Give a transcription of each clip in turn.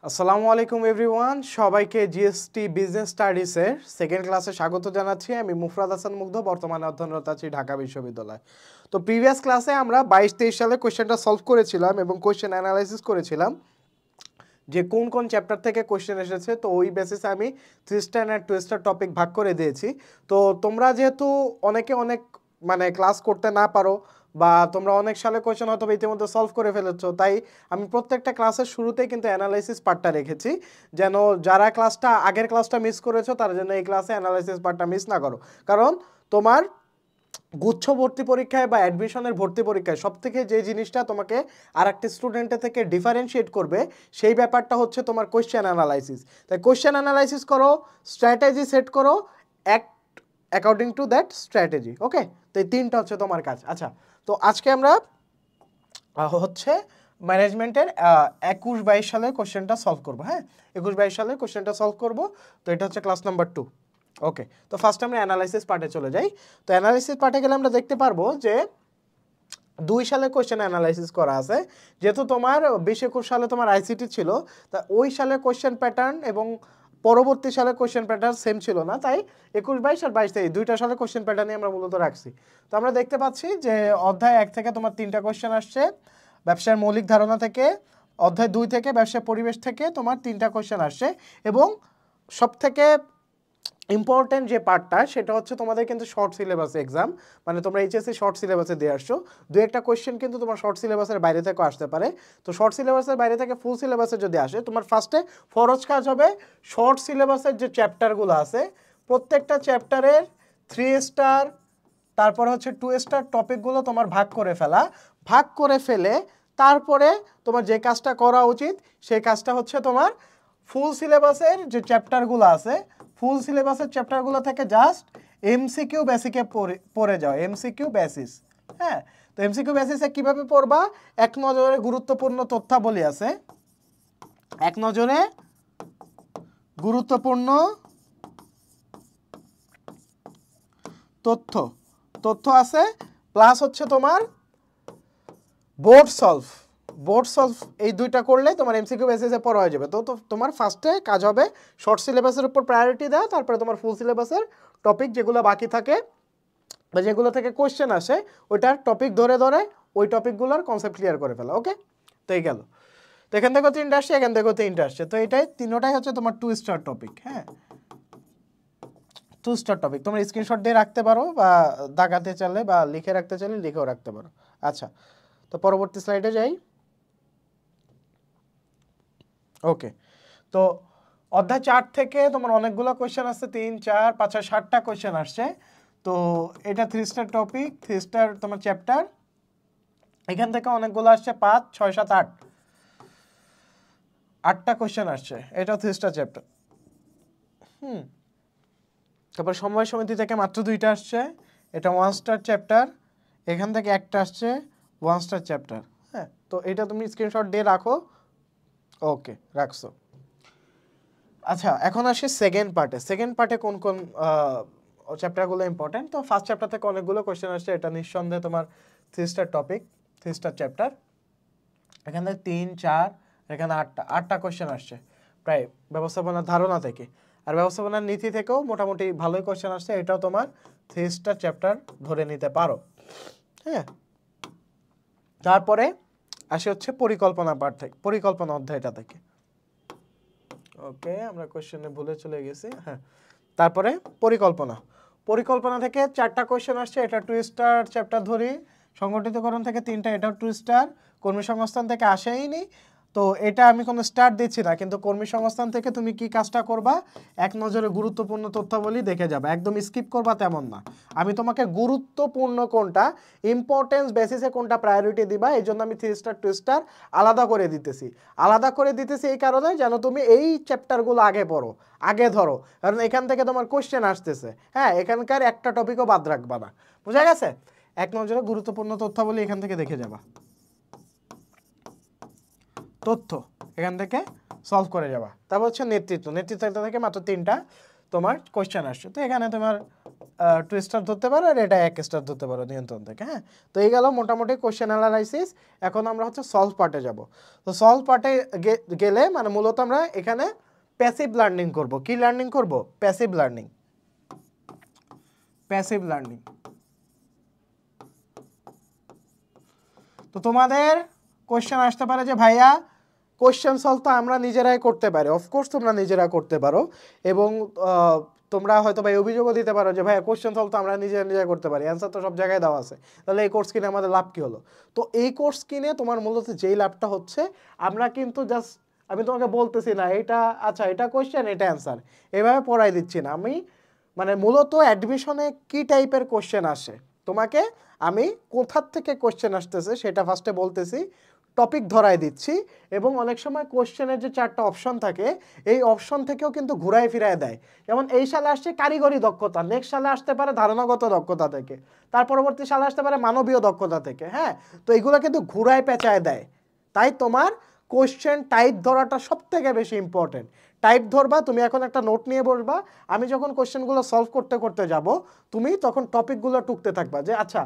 আসসালামু আলাইকুম এভরিওয়ান, সবাইকে জিএসটি বিজনেস স্টাডিজের সেকেন্ড ক্লাসে স্বাগত জানাচ্ছি। আমি মুফরাদ হাসান মুগ্ধ, বর্তমানে অধ্যয়নরত আছি ঢাকা বিশ্ববিদ্যালয়। তো প্রিভিয়াস ক্লাসে আমরা 22-23 সালে কোয়েশ্চেনটা সলভ করেছিলাম এবং কোয়েশ্চেন অ্যানালাইসিস করেছিলাম যে কোন কোন চ্যাপ্টার থেকে কোয়েশ্চেন এসেছে। তো ওই বেসিসে আমি 3 স্টার আর 2 স্টার টপিক ভাগ করে দিয়েছি। তো তোমরা যেহেতু অনেকে অনেক ক্লাস করতে না পারো বা তোমরা অনেক সালে কোয়েশ্চেন হয়তো ইতিমধ্যে সলভ করে ফেলেছো, তাই আমি প্রত্যেকটা ক্লাসের শুরুতেই কিন্তু অ্যানালাইসিস পার্টটা রেখেছি, যেন যারা আগের ক্লাসটা মিস করেছো তারা যেন এই ক্লাসে অ্যানালাইসিস পার্টটা মিস না করো। কারণ তোমার গুচ্ছ ভর্তি পরীক্ষায় বা অ্যাডমিশনের ভর্তি পরীক্ষায় সবথেকে যে জিনিসটা তোমাকে আর একটা স্টুডেন্টের থেকে ডিফারেন্সিয়েট করবে সেই ব্যাপারটা হচ্ছে তোমার কোয়েশ্চেন অ্যানালাইসিস। তাই কোয়েশ্চেন অ্যানালাইসিস করো, স্ট্র্যাটেজি সেট করো, act according to that strategy. Okay, তো এই তিনটা হচ্ছে তোমার কাজ। আচ্ছা, তো আজকে আমরা হচ্ছে ম্যানেজমেন্টের 21-22 সালের কোশ্চেনটা সলভ করবো। হ্যাঁ, 21-22 সালের কোশ্চেনটা সলভ করবো। তো এটা হচ্ছে ক্লাস নাম্বার 2। ওকে, তো ফার্স্ট আমরা অ্যানালাইসিস পার্টে চলে যাই। তো অ্যানালাইসিস পার্টে গেলে আমরা দেখতে পারবো যে 2 সালে কোশ্চেন অ্যানালাইসিস করা আছে। যেহেতু তোমার 20-21 সালে তোমার আইসিটি ছিল, তা ওই সালে কোশ্চেন প্যাটার্ন এবং পরবর্তী সালে কোশ্চেন প্যাটার্ন সেম ছিল না, তাই 21-22 আর 22-23 দুইটা সালে কোশ্চেন প্যাটার্নই আমরা মূলত রাখছি। তো আমরা দেখতে পাচ্ছি যে অধ্যায় 1 থেকে তোমার 3টা কোশ্চেন আসছে ব্যবসার মৌলিক ধারণা থেকে, অধ্যায় 2 থেকে ব্যবসার পরিবেশ থেকে তোমার 3টা কোশ্চেন আসছে, এবং সবথেকে ইম্পর্টেন্ট যে পার্টটা সেটা হচ্ছে তোমাদের কিন্তু শর্ট সিলেবাস এক্সাম, তোমরা এইচএসসি শর্ট সিলেবাসে দিয়ে আসছো। দু একটা কোয়েশ্চেন কিন্তু তোমার শর্ট সিলেবাসের বাইরে থেকেও আসতে পারে। তো শর্ট সিলেবাসের বাইরে থেকে ফুল সিলেবাসে যদি আসে, তোমার ফার্স্টে ফরজ কাজ হবে শর্ট সিলেবাসের যে চ্যাপ্টারগুলো আছে প্রত্যেকটা চ্যাপ্টারের 3 স্টার তারপর হচ্ছে 2 স্টার টপিকগুলো তোমার ভাগ করে ফেলে তারপরে তোমার যে কাজটা করা উচিত সেই কাজটা হচ্ছে তোমার ফুল সিলেবাসের যে চ্যাপ্টারগুলো আছে ফুল সিলেবাসের চ্যাপ্টারগুলো থেকে জাস্ট এমসিকিউ বেসিকে পড়ে যাও, এমসিকিউ বেসিস। হ্যাঁ, তো এমসিকিউ বেসিসে কিভাবে পড়বা? এক নজরে গুরুত্বপূর্ণ তথ্যাবলী আছে, এক নজরে গুরুত্বপূর্ণ তথ্য আছে, প্লাস হচ্ছে তোমার বোর্ড সলভ এই দুইটা করলে তোমার এমসিকিউ বেসিসে পড়া হয়ে যাবে। তো তোমার ফার্স্টে কাজ হবে শর্ট সিলেবাসের উপর প্রায়োরিটি দেওয়া, তারপরে তোমার ফুল সিলেবাসের টপিক যেগুলো বাকি থাকে বা যেগুলো থেকে কোশ্চেন আসে ওইটার টপিক ধরে ওই টপিকগুলোর কনসেপ্ট ক্লিয়ার করে ফেলা। ওকে, তো এই গেল। তো এখান থেকেও 3টা আসছে, এখান থেকেও 3টা আসছে, তো এটাই তিনোটাই হচ্ছে তোমার 2 স্টার টপিক। হ্যাঁ, 2 স্টার টপিক তোমরা স্ক্রিনশট দিয়ে রাখতে পারো বা দাগাতে চাইলে বা লিখে রাখতে চাইলে লিখেও রাখতে পারো। আচ্ছা, তো পরবর্তী স্লাইডে যাই। ওকে, তো অধ্যায় 4 থেকে তোমার অনেকগুলো কোয়েশ্চেন আসছে, 3, 4, 5, 6, 7টা কোয়েশ্চেন আসছে। তো এটা 3 স্টার টপিক, 3 স্টার তোমার চ্যাপ্টার। এখান থেকে অনেকগুলো আসছে, 5, 6, 7, 8, 8টা কোয়েশ্চেন আসছে। এটাও 3 স্টার চ্যাপ্টার। তারপর সময় সমিতি থেকে মাত্র 2টা আসছে, এটা 1 স্টার চ্যাপ্টার। এখান থেকে একটা আসছে 1 স্টার চ্যাপ্টার। হ্যাঁ, তো এটা তুমি স্ক্রিনশট দিয়ে রাখো। ওকে, রাখছো। আচ্ছা, এখন আসি সেকেন্ড পার্টে কোন কোন চ্যাপ্টারগুলো ইম্পর্টেন্ট। তো ফার্স্ট চ্যাপ্টার থেকে অনেকগুলো কোয়েশ্চেন আসছে, এটা নিঃসন্দেহে তোমার 3 স্টার টপিক, 3 স্টার চ্যাপ্টার। এখান থেকে 3, 4, এখানে 8টা কোয়েশ্চেন আসছে প্রায় ব্যবস্থাপনার ধারণা থেকে, আর ব্যবস্থাপনার নীতি থেকেও মোটামুটি ভালোই কোয়েশ্চেন আসছে। এটাও তোমার 3 স্টার চ্যাপ্টার ধরে নিতে পারো। হ্যাঁ, তারপরে আসে হচ্ছে পরিকল্পনা পার্ট থেকে, পরিকল্পনা অধ্যায়টা থেকে। ওকে, আমরা কোশ্চেনে ভুলে চলে গেছি। হ্যাঁ, তারপরে পরিকল্পনা থেকে 4টা কোশ্চেন আসছে, এটা 2 স্টার চ্যাপ্টার ধরি। সংগঠিতকরণ থেকে 3টা, এটাও 2 স্টার। কর্মী সংস্থান থেকে আসেইনি, তো এটা আমি কোনো স্টার দিচ্ছি না, কিন্তু কর্মী সংস্থান থেকে তুমি কি কাজটা করবা, এক নজরে গুরুত্বপূর্ণ তথ্যাবলী দেখে যাবে, একদম স্কিপ করবা তেমন না। আমি তোমাকে গুরুত্বপূর্ণ কোনটা, ইম্পর্টেন্স বেসিসে কোনটা প্রায়োরিটি দিবা, এই জন্য আমি 3 স্টার 2 স্টার আলাদা করে দিতেছি এই কারণে যেন তুমি এই চ্যাপ্টারগুলো আগে পড়ো, আগে ধরো, কারণ এখান থেকে তোমার কোশ্চেন আসতেছে। হ্যাঁ, এখানকার একটা টপিকও বাদ রাখবা না, বুঝা গেছে? এক নজরে গুরুত্বপূর্ণ তথ্যাবলী এখান থেকে দেখে যাবা, তথ্য এখান থেকে সলভ করে যাবা। তারপর হচ্ছে নেতৃত্ব থেকে মাত্র 3টা তোমার কোশ্চেন আসছে। তো এখানে তোমার 2 স্টার ধরতে পারো আর এটা 1 স্টার ধরতে পারো নিয়ন্ত্রণ থেকে। হ্যাঁ, তো এই গেল মোটামুটি কোশ্চেন অ্যানালাইসিস। এখন আমরা হচ্ছে সলভ পার্টে যাব। তো সলভ পার্টে গেলে মানে মূলত আমরা এখানে প্যাসিভ লার্নিং করব। কি লার্নিং করব? Passive learning. Passive learning. তো তোমাদের কোশ্চেন আসতে পারে যে ভাইয়া কোশ্চেন সলভ তো আমরা নিজেরাই করতে পারি। অফকোর্স তোমরা নিজেরা করতে পারো এবং তোমরা হয়তো ভাই অভিযোগও দিতে পারো যে ভাইয়া কোশ্চেন সলভ তো আমরা নিজে করতে পারি, অ্যান্সার তো সব জায়গায় দেওয়া আছে, তাহলে এই কোর্স কিনে আমাদের লাভ কী হলো? তো এই কোর্স কিনে তোমার মূলত যেই লাভটা হচ্ছে, আমরা কিন্তু জাস্ট আমি তোমাকে বলতেছি না এটা আচ্ছা এটা কোশ্চেন এটা অ্যান্সার এভাবে পড়াই দিচ্ছি না আমি, মানে মূলত অ্যাডমিশনে কী টাইপের কোশ্চেন আসে তোমাকে আমি কোথার থেকে কোশ্চেন আসতেছে সেটা ফার্স্টে বলতেছি, টপিক ধরাই দিচ্ছি এবং অনেক সময় কোশ্চেনের যে 4টা অপশন থাকে এই অপশন থেকেও কিন্তু ঘুরায় ফিরায় দেয়। যেমন এই সালে আসছে কারিগরি দক্ষতা, নেক্সট সালে আসতে পারে ধারণাগত দক্ষতা থেকে, তার পরবর্তী সালে আসতে পারে মানবীয় দক্ষতা থেকে। হ্যাঁ, তো এইগুলো কিন্তু ঘুরায় পেঁচায় দেয়। তাই তোমার কোশ্চেন টাইপ ধরাটা সব থেকে বেশি ইম্পর্টেন্ট। টাইপ ধরবা, তুমি এখন একটা নোট নিয়ে বসবা, আমি যখন কোশ্চেনগুলো সলভ করতে করতে যাব তুমি তখন টপিকগুলো টুকতে থাকবা যে আচ্ছা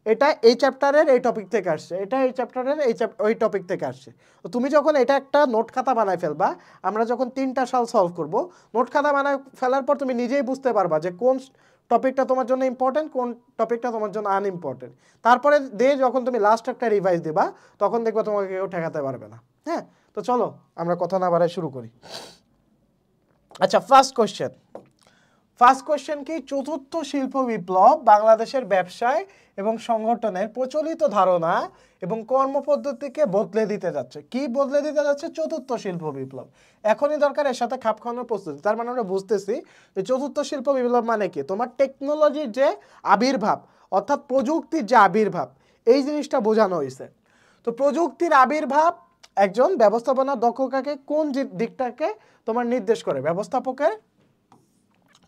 এটা এই চ্যাপ্টারের এই টপিক থেকে আসছে, এটা এই চ্যাপ্টারের ওই টপিক থেকে আসছে। তো তুমি যখন এটা একটা নোট খাতা বানায় ফেলবা, আমরা যখন 3টা সাল সলভ করব, নোট খাতা বানায় ফেলার পর তুমি নিজেই বুঝতে পারবা যে কোন টপিকটা তোমার জন্য ইম্পর্টেন্ট, কোন টপিকটা তোমার জন্য আনইম্পর্টেন্ট। তারপরে যখন তুমি লাস্ট একটা রিভাইজ দিবা তখন দেখবা তোমাকে কেউ ঠেকাতে পারবে না। হ্যাঁ, তো চলো আমরা কথা না বাড়ায় শুরু করি। আচ্ছা, ফার্স্ট কোশ্চেন কি? চতুর্থ শিল্প বিপ্লব বাংলাদেশের ব্যবসায় এবং সংগঠনের প্রচলিত ধারণা এবং কর্মপদ্ধতিকে বদলে দিতে যাচ্ছে। কি বদলে দিতে যাচ্ছে? চতুর্থ শিল্প বিপ্লব। এখনই দরকার এর সাথে খাপ খাওয়ানোর প্রস্তুতি। তার মানে আমরা বুঝতেছি যে চতুর্থ শিল্প বিপ্লব মানে কি? তোমার টেকনোলজির যে আবির্ভাব অর্থাৎ প্রযুক্তির যে আবির্ভাব এই জিনিসটা বোঝানো হয়েছে। তো প্রযুক্তির আবির্ভাব একজন ব্যবস্থাপনা দক্ষতাকে কোন দিকটাকে তোমার নির্দেশ করে? ব্যবস্থাপকের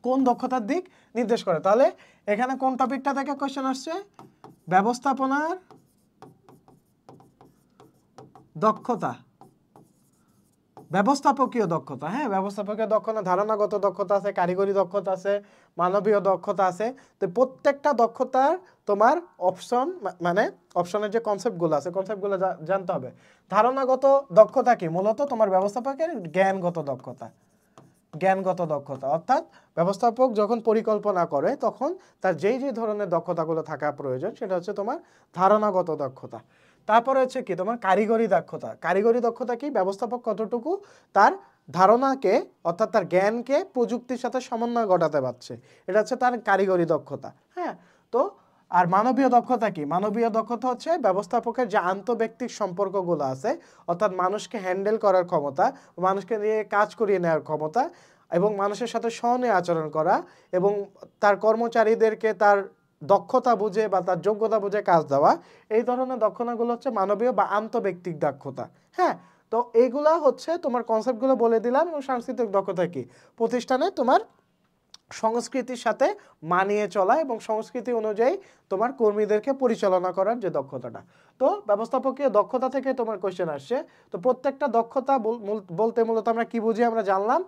কোন দক্ষতার দিক নির্দেশ করে? তাহলে এখানে কোন টপিকটা থেকে কোশ্চেন আসছে? ব্যবস্থাপনার দক্ষতা, ব্যবস্থাপকীয় দক্ষতা। হ্যাঁ, ব্যবস্থাপকীয় দক্ষতা, ধারণাগত দক্ষতা আছে, কারিগরি দক্ষতা আছে, মানবীয় দক্ষতা আছে। তো প্রত্যেকটা দক্ষতার তোমার অপশন মানে অপশনের যে কনসেপ্টগুলো আছে কনসেপ্টগুলো জানতে হবে। ধারণাগত দক্ষতা কি? মূলত তোমার ব্যবস্থাপকের জ্ঞানগত দক্ষতা। জ্ঞানগত দক্ষতা অর্থাৎ ব্যবস্থাপক যখন পরিকল্পনা করে তখন তার যেই ধরনের দক্ষতাগুলো থাকা প্রয়োজন সেটা হচ্ছে তোমার ধারণাগত দক্ষতা। তারপরে হচ্ছে কি তোমার কারিগরি দক্ষতা। কারিগরি দক্ষতা কি? ব্যবস্থাপক কতটুকু তার ধারণাকে অর্থাৎ তার জ্ঞানকে প্রযুক্তির সাথে সমন্বয় ঘটাতে পারছে, এটা হচ্ছে তার কারিগরি দক্ষতা। হ্যাঁ, তো আর মানবীয় দক্ষতা কি? মানবীয় দক্ষতা হচ্ছে ব্যবস্থাপকের যে আন্তঃব্যক্তিক সম্পর্কগুলো আছে অর্থাৎ মানুষকে হ্যান্ডেল করার ক্ষমতা, মানুষকে নিয়ে কাজ করিয়ে নেওয়ার ক্ষমতা এবং মানুষের সাথে সহনীয় আচরণ করা এবং তার কর্মচারীদেরকে তার দক্ষতা বুঝে বা তার যোগ্যতা বুঝে কাজ দেওয়া, এই ধরনের দক্ষতাগুলো হচ্ছে মানবীয় বা আন্তঃব্যক্তিক দক্ষতা। হ্যাঁ, তো এইগুলা হচ্ছে তোমার কনসেপ্টগুলো বলে দিলাম। এবং সাংস্কৃতিক দক্ষতা কি? প্রতিষ্ঠানে তোমার সংস্কৃতির সাথে মানিয়ে চলা এবং সংস্কৃতি অনুযায়ী তোমার কর্মীদেরকে পরিচালনা করার যে দক্ষতাটা। তো ব্যবস্থাপকীয় দক্ষতা থেকে তোমার কোশ্চেন আসছে। তো প্রত্যেকটা দক্ষতা বলতে মূলত আমরা কি বুঝি আমরা জানলাম।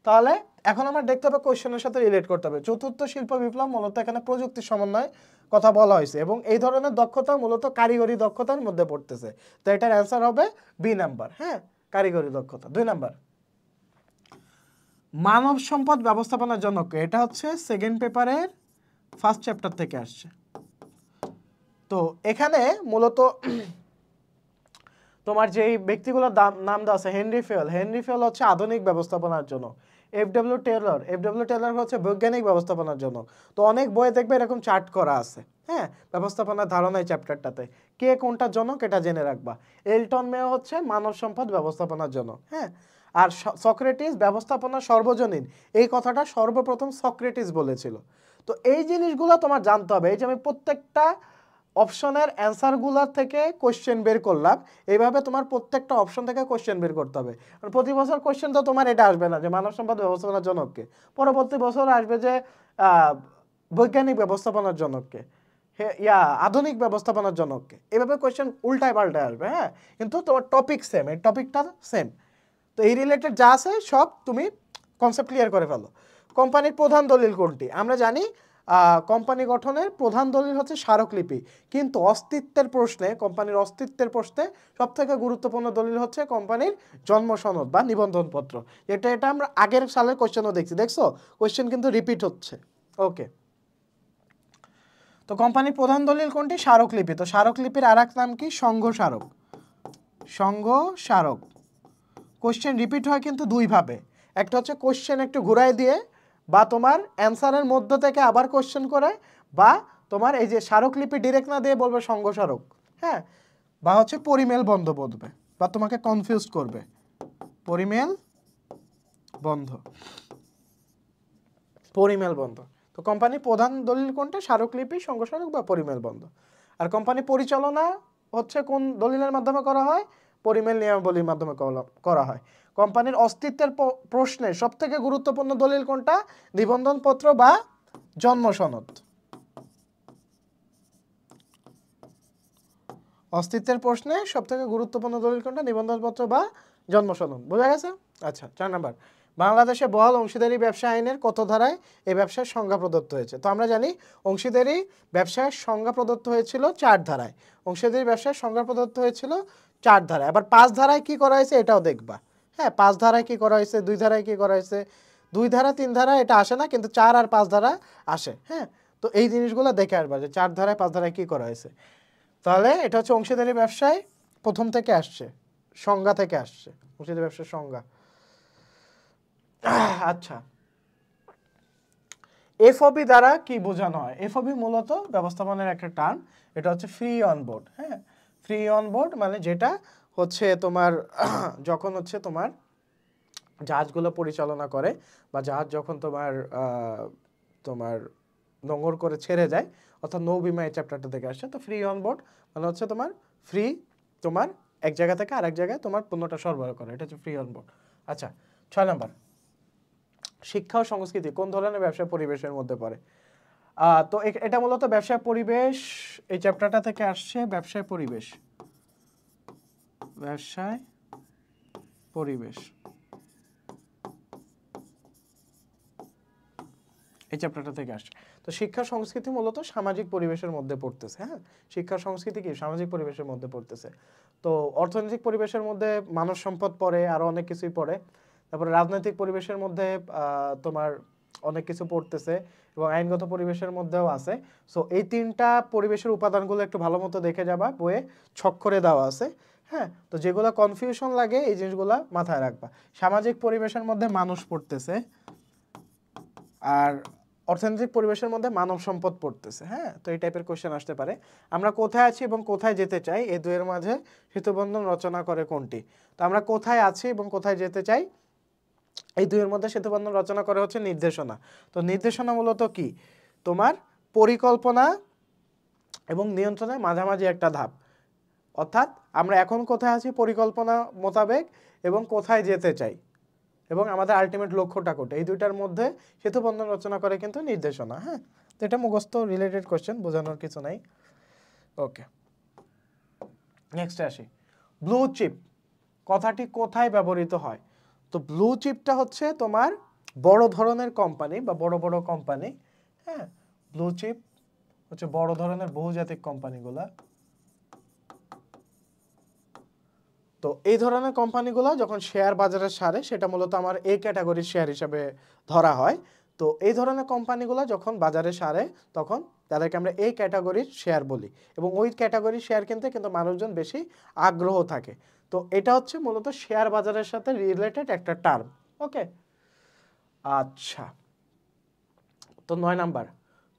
তাহলে এখন আমরা দেখতে হবে কোশ্চেনের সাথে রিলেট করতে হবে। চতুর্থ শিল্প বিপ্লব মূলত এখানে প্রযুক্তির সমন্বয় কথা বলা হয়েছে এবং এই ধরনের দক্ষতা মূলত কারিগরি দক্ষতার মধ্যে পড়তেছে। তো এটার অ্যান্সার হবে বি নাম্বার। হ্যাঁ, কারিগরি দক্ষতা। 2 নাম্বার, মানব সম্পদ ব্যবস্থাপনার জনক। এটা হচ্ছে সেকেন্ড পেপারের ফার্স্ট চ্যাপ্টার থেকে আসছে। তো এখানে মূলত তোমার যেই ব্যক্তিগুলোর নাম দেওয়া আছে, হেনরি ফেল হচ্ছে আধুনিক ব্যবস্থাপনার জন্য। এফডব্লিউ টেলর হচ্ছে বৈজ্ঞানিক ব্যবস্থাপনার জন্য। তো অনেক বইয়ে দেখবে এরকম চার্ট করা আছে। হ্যাঁ, ব্যবস্থাপনার ধারণা এই চ্যাপ্টারটাতে কে কোনটা জনক এটা জেনে রাখবা। এলটন মেও হচ্ছে মানব সম্পদ ব্যবস্থাপনার জন্য। হ্যাঁ, আর সক্রেটিস ব্যবস্থাপনা সর্বজনীন, এই কথাটা সর্বপ্রথম সক্রেটিস বলেছিল। তো এই জিনিসগুলো তোমার জানতে হবে। এই যে আমি প্রত্যেকটা অপশনের অ্যান্সারগুলো থেকে কোশ্চেন বের করলাম, এইভাবে তোমার প্রত্যেকটা অপশন থেকে কোশ্চেন বের করতে হবে। কারণ প্রতি বছর কোশ্চেন তো তোমার এটা আসবে না যে মানব সম্পদ ব্যবস্থাপনার জনককে, পরবর্তী বছর আসবে যে বৈজ্ঞানিক ব্যবস্থাপনার জনককে, আধুনিক ব্যবস্থাপনার জনককে, এভাবে কোশ্চেন উল্টায় পাল্টায় আসবে। হ্যাঁ, কিন্তু তোমার টপিক সেম, এই টপিকটা সেম। তো এই রিলেটেড যা আছে সব তুমি কনসেপ্ট ক্লিয়ার করে ফেলো। কোম্পানির প্রধান দলিল কোনটি? আমরা জানি কোম্পানি গঠনের প্রধান দলিল হচ্ছে স্মারকলিপি, কিন্তু অস্তিত্বের প্রশ্নে, কোম্পানির অস্তিত্বের প্রশ্নে সবথেকে গুরুত্বপূর্ণ দলিল হচ্ছে কোম্পানির জন্ম সনদ বা নিবন্ধনপত্র। এটা আমরা আগের সালের কোশ্চেনও দেখছো, কোশ্চেন কিন্তু রিপিট হচ্ছে। ওকে, তো কোম্পানির প্রধান দলিল কোনটি? স্মারকলিপি। তো স্মারকলিপির আর এক নাম কি? সংঘ স্মারক। সংঘ স্মারক। কোশ্চেন রিপিট হয় কিন্তু দুইভাবে, একটা হচ্ছে কোশ্চেন একটু ঘুরাই দিয়ে, বা তোমার অ্যান্সারের মধ্য থেকে আবার কোশ্চেন করে, বা তোমার এই যে স্মারকলিপি ডিরেক্ট না দিয়ে বলবে সংঘ স্মারক, হ্যাঁ, বা হচ্ছে পরিমেল বন্ধ বলবে, বা তোমাকে কনফিউজ করবে, পরিমেল বন্ধ, পরিমেল বন্ধ। তো কোম্পানির প্রধান দলিল কোনটা? স্মারকলিপি, সংঘ স্মারক বা পরিমেল বন্ধ। আর কোম্পানি পরিচালনা হচ্ছে কোন দলিলের মাধ্যমে করা হয়? পরিমেল নিয়মাবলীর মাধ্যমে করা হয়। কোম্পানির অস্তিত্বের প্রশ্নে সবথেকে গুরুত্বপূর্ণ দলিল কোনটা? নিবন্ধনপত্র বা জন্ম সনদ। অস্তিত্বের প্রশ্নে সবথেকে গুরুত্বপূর্ণ দলিল কোনটা? নিবন্ধনপত্র বা জন্ম সনদ। বোঝা গেছে? আচ্ছা, 4 নাম্বার, বাংলাদেশে বহাল অংশীদারি ব্যবসা আইনের কত ধারায় এই ব্যবসার সংজ্ঞা প্রদত্ত হয়েছে? তো আমরা জানি অংশীদারি ব্যবসার সংজ্ঞা প্রদত্ত হয়েছিল 4 ধারায়। অংশীদারি ব্যবসার সংজ্ঞা প্রদত্ত হয়েছিল 4 ধারায়। আবার 5 ধারায় কি করা হয়েছে এটাও দেখবা। হ্যাঁ, 5 ধারায় কি করা হয়েছে, 2 ধারায় কি করা হয়েছে। 2 ধারা 3 ধারা এটা আসে না, কিন্তু 4 আর 5 ধারা আসে। হ্যাঁ, তো এই জিনিসগুলো দেখে আসবা যে 4 ধারায় 5 ধারায় কি করা হয়েছে। তাহলে এটা হচ্ছে অংশীদারি ব্যবসায় প্রথম থেকে আসছে, সংজ্ঞা থেকে আসছে, অংশীদারি ব্যবসার সংজ্ঞা। আচ্ছা, এফওবি দ্বারা কি বোঝানো হয়? এফওবি মূলত ব্যবস্থাপনার একটা টার্ম, এটা হচ্ছে ফ্রি অন বোর্ড। হ্যাঁ, ফ্রি অন বোর্ড মানে যেটা হচ্ছে তোমার যখন হচ্ছে তোমার জাহাজগুলো পরিচালনা করে, বা জাহাজ যখন তোমার তোমার নোঙর করে ছেড়ে যায়, অর্থাৎ নৌবিমা এই চ্যাপ্টারটা থেকে আসছে। তো ফ্রি অন বোর্ড মানে হচ্ছে তোমার ফ্রি, তোমার এক জায়গা থেকে আরেক জায়গায় তোমার পণ্যটা সরবরাহ করে, এটা হচ্ছে ফ্রি অন বোর্ড। আচ্ছা, 6 নাম্বার, শিক্ষা ও সংস্কৃতি কোন ধরনের ব্যবসা পরিবেশের মধ্যে পড়ে? তো এটা মূলত ব্যবসায় পরিবেশ এই চ্যাপ্টারটা থেকে আসছে। ব্যবসায় পরিবেশ, ব্যবসায় পরিবেশ এই চ্যাপ্টারটা থেকে আসছে। তো শিক্ষা সংস্কৃতি মূলত সামাজিক পরিবেশের মধ্যে পড়তেছে। হ্যাঁ, শিক্ষা সংস্কৃতি কি সামাজিক পরিবেশের মধ্যে পড়তেছে। তো অর্থনৈতিক পরিবেশের মধ্যে মানব সম্পদ পড়ে, আরো অনেক কিছুই পড়ে। তারপরে রাজনৈতিক পরিবেশের মধ্যে তোমার অনেক কিছু পড়তেছে, এবং আইনগত পরিবেশের মধ্যেও আছে। সো এই 3টা পরিবেশের উপাদানগুলো একটু ভালো মতো দেখে যাবা, বইয়ে ছক করে দেওয়া আছে। হ্যাঁ, তো যেগুলো কনফিউশন লাগে এই জিনিসগুলো মাথায় রাখবা। সামাজিক পরিবেশের মধ্যে মানুষ পড়তেছে, আর অর্থনৈতিক পরিবেশের মধ্যে মানব সম্পদ পড়তেছে। হ্যাঁ, তো এই টাইপের কোশ্চেন আসতে পারে। আমরা কোথায় আছি এবং কোথায় যেতে চাই, এই দুয়ের মাঝে সেতুবন্ধন রচনা করে কোনটি? তো আমরা কোথায় আছি এবং কোথায় যেতে চাই, এই দুয়ের মধ্যে সেতুবন্ধন রচনা করে হচ্ছে নির্দেশনা। তো নির্দেশনা মূলত কি? তোমার পরিকল্পনা এবং নিয়ন্ত্রণের মাঝামাঝি একটা ধাপ। অর্থাৎ আমরা এখন কোথায় আছি পরিকল্পনা মোতাবেক, এবং কোথায় যেতে চাই, এবং আমাদের আলটিমেট লক্ষ্যটা কোটা, এই দুইটার মধ্যে সেতুবন্ধন রচনা করে কিন্তু নির্দেশনা। হ্যাঁ, তো এটা মুখস্থ রিলেটেড কোশ্চেন, বোঝানোর কিছু নাই। ওকে, নেক্সটে আসি। ব্লু চিপ কথাটি কোথায় ব্যবহৃত হয়? তো ব্লু চিপটা হচ্ছে তোমার বড় ধরনের কোম্পানি বা বড় বড় কোম্পানি। হ্যাঁ, ব্লু চিপ হচ্ছে বড় ধরনের বহুজাতিক কোম্পানিগুলা। তো এই ধরনের কোম্পানিগুলো যখন শেয়ার বাজারে ছাড়ে, সেটা মূলত আমার এই ক্যাটাগরির শেয়ার হিসাবে ধরা হয়। তো এই ধরনের কোম্পানিগুলো যখন বাজারে ছাড়ে, তখন তাদেরকে আমরা এই ক্যাটাগরির শেয়ার বলি, এবং ওই ক্যাটাগরির শেয়ার কিনতে কিন্তু মানুষজন বেশি আগ্রহ থাকে। তো এটা হচ্ছে মূলত শেয়ার বাজারের সাথে রিলেটেড একটা টার্ম। ওকে, আচ্ছা, তো 9 নাম্বার,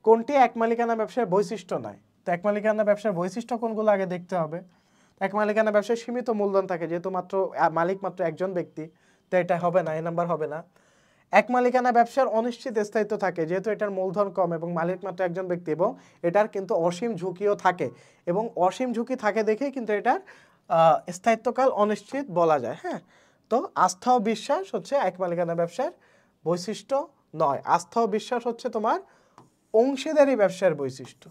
কোনটি এক মালিকানা ব্যবসার বৈশিষ্ট্য নয়? তো এক মালিকানা ব্যবসার বৈশিষ্ট্য কোনগুলো আগে দেখতে হবে। এক মালিকানা ব্যবসায় সীমিত মূলধন থাকে, যেহেতু মালিক মাত্র একজন ব্যক্তি, তো এটা হবে না, এই নাম্বার হবে না। এক মালিকানা ব্যবসার অনিশ্চিত স্থায়িত্ব থাকে, যেহেতু এটার মূলধন কম এবং মালিক মাত্র একজন ব্যক্তি, এবং এটার কিন্তু অসীম ঝুঁকিও থাকে, এবং অসীম ঝুঁকি থাকে দেখেই কিন্তু এটার স্থায়িত্বকাল অনিশ্চিত বলা যায়। হ্যাঁ, তো আস্থা ও বিশ্বাস হচ্ছে এক মালিকানা ব্যবসার বৈশিষ্ট্য নয়। আস্থা ও বিশ্বাস হচ্ছে তোমার অংশীদারি ব্যবসার বৈশিষ্ট্য।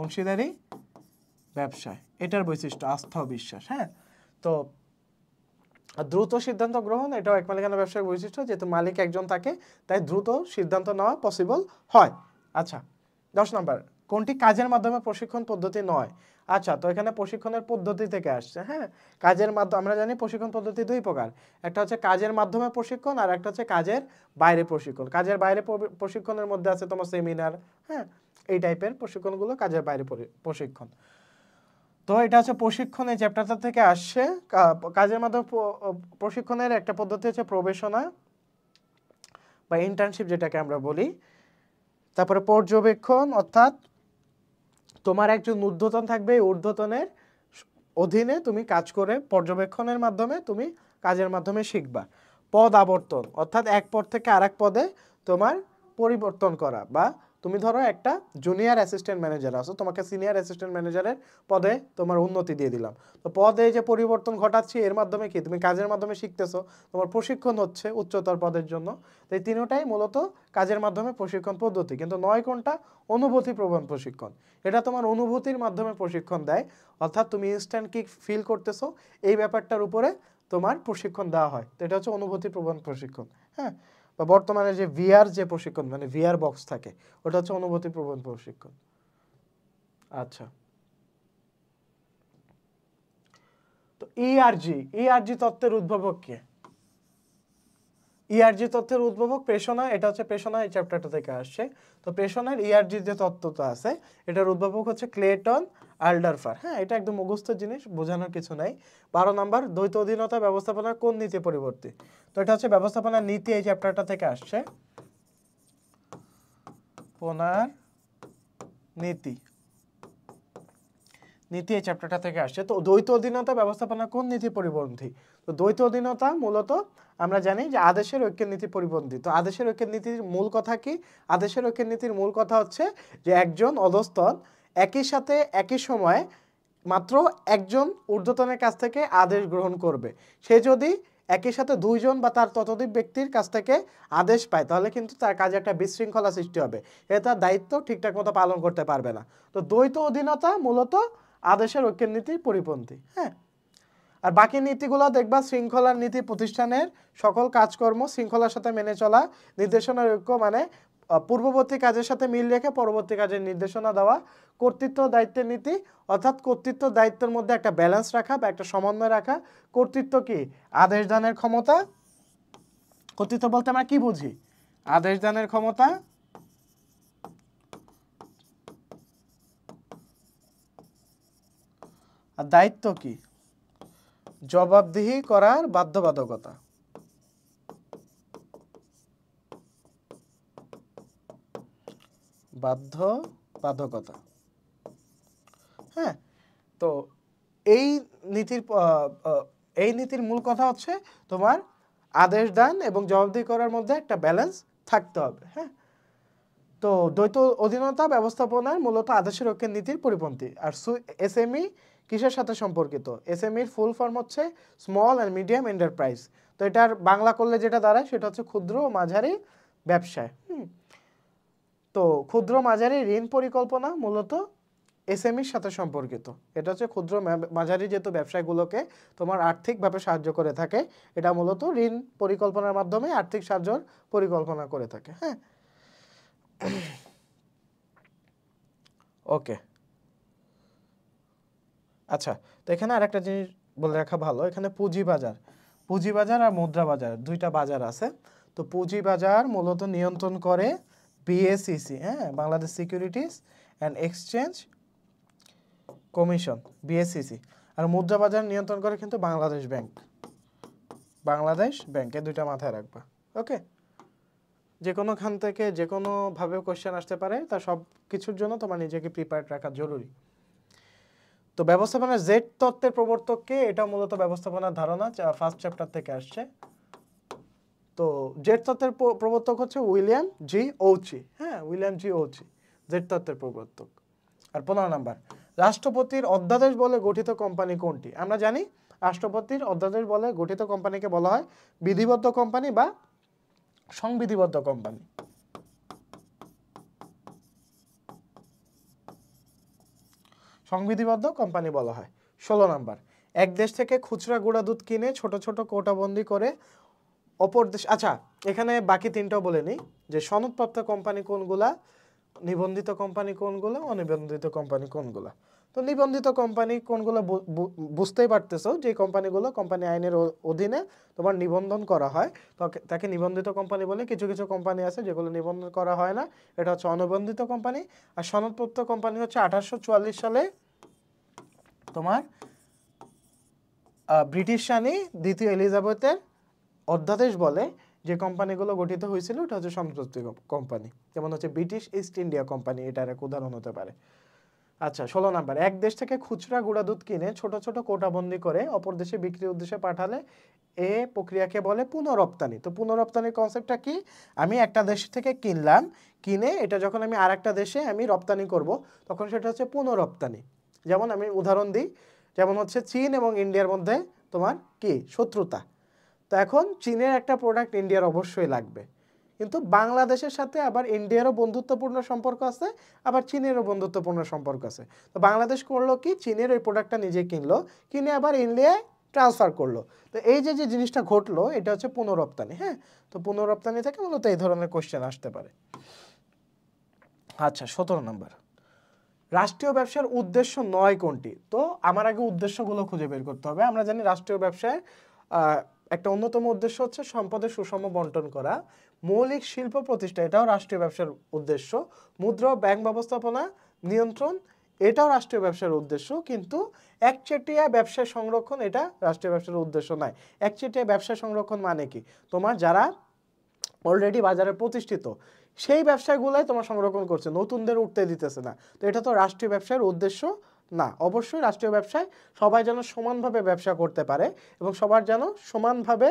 অংশীদারি ব্যবসায় এটার বৈশিষ্ট্য আস্থা ও বিশ্বাস। হ্যাঁ, তো আর দ্রুত সিদ্ধান্ত গ্রহণ, এটাও এক মালিকানা ব্যবসার বৈশিষ্ট্য, যেহেতু মালিক একজন থাকে তাই দ্রুত সিদ্ধান্ত নেওয়া পসিবল হয়। আচ্ছা 10 নাম্বার, কোনটি কাজের মাধ্যমে প্রশিক্ষণ পদ্ধতি নয়? আচ্ছা, তো এখানে প্রশিক্ষণের পদ্ধতি থেকে আসছে। হ্যাঁ, কাজের মাধ্যমে আমরা জানি প্রশিক্ষণ পদ্ধতি দুই প্রকার, একটা হচ্ছে কাজের মাধ্যমে প্রশিক্ষণ আর একটা হচ্ছে কাজের বাইরে প্রশিক্ষণ। কাজের বাইরে প্রশিক্ষণের মধ্যে আছে তোমার সেমিনার, হ্যাঁ এই টাইপের প্রশিক্ষণগুলো কাজের বাইরে প্রশিক্ষণ। তো এটা হচ্ছে প্রশিক্ষণ, এই চ্যাপ্টারটা থেকে আসছে। কাজের মাধ্যমে প্রশিক্ষণের একটা পদ্ধতি হচ্ছে প্রবেশনা বা ইন্টার্নশিপ যেটাকে আমরা বলি। তারপরে পর্যবেক্ষণ, অর্থাৎ তোমার একজন ঊর্ধ্বতন থাকবে, এই ঊর্ধ্বতনের অধীনে তুমি কাজ করে পর্যবেক্ষণের মাধ্যমে তুমি কাজের মাধ্যমে শিখবা। পদ আবর্তন, অর্থাৎ এক পদ থেকে আরেক পদে তোমার পরিবর্তন করা, বা তুমি ধরো একটা জুনিয়র অ্যাসিস্ট্যান্ট ম্যানেজার আছো, তোমাকে সিনিয়র অ্যাসিস্ট্যান্ট ম্যানেজারের পদে তোমার উন্নতি দিয়ে দিলাম। তো পদে যে পরিবর্তন ঘটাচ্ছি এর মাধ্যমে কি তুমি কাজের মাধ্যমে শিখতেছো, তোমার প্রশিক্ষণ হচ্ছে উচ্চতর পদের জন্য। তো এই তিনটাই মূলত কাজের মাধ্যমে প্রশিক্ষণ পদ্ধতি। কিন্তু 9 কোনটা? অনুভূতি প্রবণ প্রশিক্ষণ। এটা তোমার অনুভূতির মাধ্যমে প্রশিক্ষণ দেয়, অর্থাৎ তুমি ইনস্ট্যান্ট কি ফিল করতেছো এই ব্যাপারটার উপরে তোমার প্রশিক্ষণ দেওয়া হয়। তো এটা হচ্ছে অনুভূতি প্রবণ প্রশিক্ষণ। হ্যাঁ, বা বর্তমানে যে ভিআর যে প্রশিক্ষণ, মানে ভিআর বক্স থাকে, ওটা হচ্ছে অনুভূতি প্রবণ প্রশিক্ষণ। আচ্ছা, তো ইআরজি তত্ত্বের উদ্ভাবক কে? ইআরজি তত্ত্বের উদ্ভাবক প্রেষণা, এটা হচ্ছে প্রেষণা, এই চ্যাপ্টারটা থেকে আসছে। তো প্রেষণার ইআরজি যে তত্ত্বটা আছে এটার উদ্ভাবক হচ্ছে ক্লেটন আল্ডারফার। হ্যাঁ, এটা একদম মুখস্থ জিনিস, বোঝানোর কিছু নাই। 12 নাম্বার, দ্বৈত অধীনতা ব্যবস্থাপনার কোন নীতি পরিবর্তী? তো এটা হচ্ছে ব্যবস্থাপনার নীতি, এই চ্যাপ্টারটা থেকে আসছে। পোনার নীতি, নীতি এই চ্যাপ্টারটা থেকে আসছে। তো দ্বৈত অধীনতা ব্যবস্থাপনা কোন নীতি পরিপন্থী? তো দ্বৈত অধীনতা মূলত আমরা জানি যে আদেশের ঐক্যের নীতি পরিপন্থী। তো আদেশের ঐক্যের নীতির মূল কথা কি? আদেশের ঐক্যের নীতির মূল কথা হচ্ছে যে একজন অধস্তন একই সাথে একই সময়ে মাত্র একজন ঊর্ধ্বতনের কাছ থেকে আদেশ গ্রহণ করবে। সে যদি একই সাথে দুইজন বা তার ততোধিক ব্যক্তির কাছ থেকে আদেশ পায় তাহলে কিন্তু তার কাজে একটা বিশৃঙ্খলা সৃষ্টি হবে, এ তার দায়িত্ব ঠিকঠাক মতো পালন করতে পারবে না। তো দ্বৈত অধীনতা মূলত আদেশের ঐক্যের নীতির পরিপন্থী। হ্যাঁ, আর বাকি নীতিগুলো দেখবা শৃঙ্খলার নীতি, প্রতিষ্ঠানের সকল কাজকর্ম শৃঙ্খলার সাথে মেনে চলা, নির্দেশনার ঐক্য মানে পূর্ববর্তী কাজের সাথে মিল রেখে পরবর্তী কাজের নির্দেশনা দেওয়া, কর্তৃত্ব দায়িত্বের নীতি, অর্থাৎ কর্তৃত্ব দায়িত্বের মধ্যে একটা ব্যালেন্স রাখা বা একটা সমন্বয় রাখা। কর্তৃত্ব কি? আদেশ দানের ক্ষমতা। কর্তৃত্ব বলতে আমরা কি বুঝি? আদেশ দানের ক্ষমতা, আর দায়িত্ব কি? জবাবদিহি করার বাধ্যবাধকতা। বাধ্যবাধকতা। হ্যাঁ, তো এই নীতির মূল কথা হচ্ছে তোমার আদেশ দান এবং জবাবদিহি করার মধ্যে একটা ব্যালেন্স থাকতে হবে। হ্যাঁ, তো দ্বৈত অধীনতা ব্যবস্থাপনার মূলত আদেশের ঐক্যের নীতির পরিপন্থী। আর এসএমই কিসের সাথে সম্পর্কিত? এসএমইর ফুল ফর্ম হচ্ছে স্মল অ্যান্ড মিডিয়াম এন্টারপ্রাইজ। তো এটার বাংলা করলে যেটা দাঁড়ায় সেটা হচ্ছে ক্ষুদ্র ও মাঝারি ব্যবসায়। তো ক্ষুদ্র মাঝারি ঋণ পরিকল্পনা মূলত এসএমইর সাথে সম্পর্কিত। এটা হচ্ছে ক্ষুদ্র মাঝারি যেহেতু ব্যবসায়গুলোকে তোমার আর্থিকভাবে সাহায্য করে থাকে, এটা মূলত ঋণ পরিকল্পনার মাধ্যমে আর্থিক সাহায্যের পরিকল্পনা করে থাকে। হ্যাঁ, ওকে। আচ্ছা, তো এখানে আরেকটা জিনিস বলে রাখা ভালো, এখানে পুঁজিবাজার আর মুদ্রা বাজার দুইটা বাজার আছে। তো পুঁজিবাজার মূলত নিয়ন্ত্রণ করে বিএসইসি, হ্যাঁ, Bangladesh securities and exchange commission, BSEC. আর মুদ্রা বাজার নিয়ন্ত্রণ করে কিন্তু বাংলাদেশ ব্যাংক, এই দুইটা মাথায় রাখবা। ওকে, যে কোনোখান থেকে যে কোনোভাবে কোশ্চেন আসতে পারে, তা সব কিছুর জন্য তোমার নিজেকে প্রিপেয়ার্ড রাখা জরুরি। তো ব্যবস্থাপনার জেড তত্ত্বের প্রবর্তককে? এটা মূলত ব্যবস্থাপনার ধারণা, ফার্স্ট চ্যাপ্টার থেকে আসছে। তো জেড তত্ত্বের প্রবর্তক হচ্ছে উইলিয়াম জি ওচি। হ্যাঁ, উইলিয়াম জি ওচি জেড তত্ত্বের প্রবর্তক। আর 15 নাম্বার, রাষ্ট্রপতির অধ্যাদেশ বলে গঠিত কোম্পানি কোনটি? আমরা জানি রাষ্ট্রপতির অধ্যাদেশ বলে গঠিত কোম্পানিকে বলা হয় বিধিবদ্ধ কোম্পানি বা সংবিধিবদ্ধ কোম্পানি। সংবিধিবদ্ধ কোম্পানি বলা হয়। 16 নাম্বার, এক দেশ থেকে খুচরা গুঁড়া দুধ কিনে ছোট ছোট কৌটাবন্দি করে অপর দেশ, আচ্ছা এখানে বাকি তিনটাও বলে নিই যে সনদপ্রাপ্ত কোম্পানি কোনগুলা, নিবন্ধিত কোম্পানি কোনগুলো, অনিবন্ধিত কোম্পানি কোনগুলো। তো নিবন্ধিত কোম্পানি কোনগুলো বুঝতেই পারতেছো, যে কোম্পানিগুলো কোম্পানি আইনের অধীনে তোমার নিবন্ধন করা হয় তাকে নিবন্ধিত কোম্পানি বলে। কিছু কিছু কোম্পানি আছে যেগুলো নিবন্ধন করা হয় না, এটা হচ্ছে অনিবন্ধিত কোম্পানি। আর সনদপ্রাপ্ত কোম্পানি হচ্ছে 1844 সালে তোমার ব্রিটিশ রানী দ্বিতীয় এলিজাবেথের অধ্যাদেশ বলে যে কোম্পানিগুলো গঠিত হয়েছিল ওটা হচ্ছে সনদপ্রাপ্ত কোম্পানি, যেমন হচ্ছে ব্রিটিশ ইস্ট ইন্ডিয়া কোম্পানি, এটার এক উদাহরণ হতে পারে। আচ্ছা 16 নাম্বার, এক দেশ থেকে খুচরা গুঁড়া দুধ কিনে ছোট ছোট কোটাবন্দি করে অপর দেশে বিক্রির উদ্দেশ্যে পাঠালে এ প্রক্রিয়াকে বলে পুনঃরপ্তানি। তো পুনঃরপ্তানির কনসেপ্টটা কি, আমি একটা দেশ থেকে কিনলাম, কিনে এটা যখন আমি আরেকটা দেশে আমি রপ্তানি করব তখন সেটা হচ্ছে পুনঃরপ্তানি। যেমন আমি উদাহরণ দিই, যেমন হচ্ছে চীন এবং ইন্ডিয়ার মধ্যে তোমার কি শত্রুতা, তো এখন চীনের একটা প্রোডাক্ট ইন্ডিয়ার অবশ্যই লাগবে, কিন্তু বাংলাদেশের সাথে আবার ইন্ডিয়ারও বন্ধুত্বপূর্ণ সম্পর্ক আছে, আবার চীনেরও বন্ধুত্বপূর্ণ সম্পর্ক আছে। তো বাংলাদেশ করলো কি, চীনের ওই প্রোডাক্টটা নিজে কিনলো, কিনে আবার ইন্ডিয়ায় ট্রান্সফার করলো। তো এই যে যে জিনিসটা ঘটলো এটা হচ্ছে পুনঃরপ্তানি। হ্যাঁ, তো পুনঃরপ্তানি থেকে মূলত এই ধরনের কোশ্চেন আসতে পারে। আচ্ছা 17 নম্বর, রাষ্ট্রীয় ব্যবসার উদ্দেশ্য নয় কোনটি? তো আমার আগে উদ্দেশ্যগুলো খুঁজে বের করতে হবে। আমরা জানি রাষ্ট্রীয় ব্যবসায় একটা অন্যতম উদ্দেশ্য হচ্ছে সম্পদের সুষম বন্টন করা, মৌলিক শিল্প প্রতিষ্ঠা, এটাও রাষ্ট্রীয় ব্যবসার উদ্দেশ্য, মুদ্রা ও ব্যাংক ব্যবস্থাপনা নিয়ন্ত্রণ, এটাও রাষ্ট্রীয় ব্যবসার উদ্দেশ্য, কিন্তু একচেটিয়া ব্যবসা সংরক্ষণ এটা রাষ্ট্রীয় ব্যবসার উদ্দেশ্য নয়। একচেটিয়া ব্যবসা সংরক্ষণ মানে কি, তোমার যারা অলরেডি বাজারে প্রতিষ্ঠিত সেই ব্যবসাগুলাই তোমার সংরক্ষণ করছে, নতুনদের উঠতে দিতেছে না, তো এটা তো রাষ্ট্রীয় ব্যবসার উদ্দেশ্য না। অবশ্যই রাষ্ট্রীয় ব্যবসায় সবাই যেন সমানভাবে ব্যবসা করতে পারে এবং সবার যেন সমানভাবে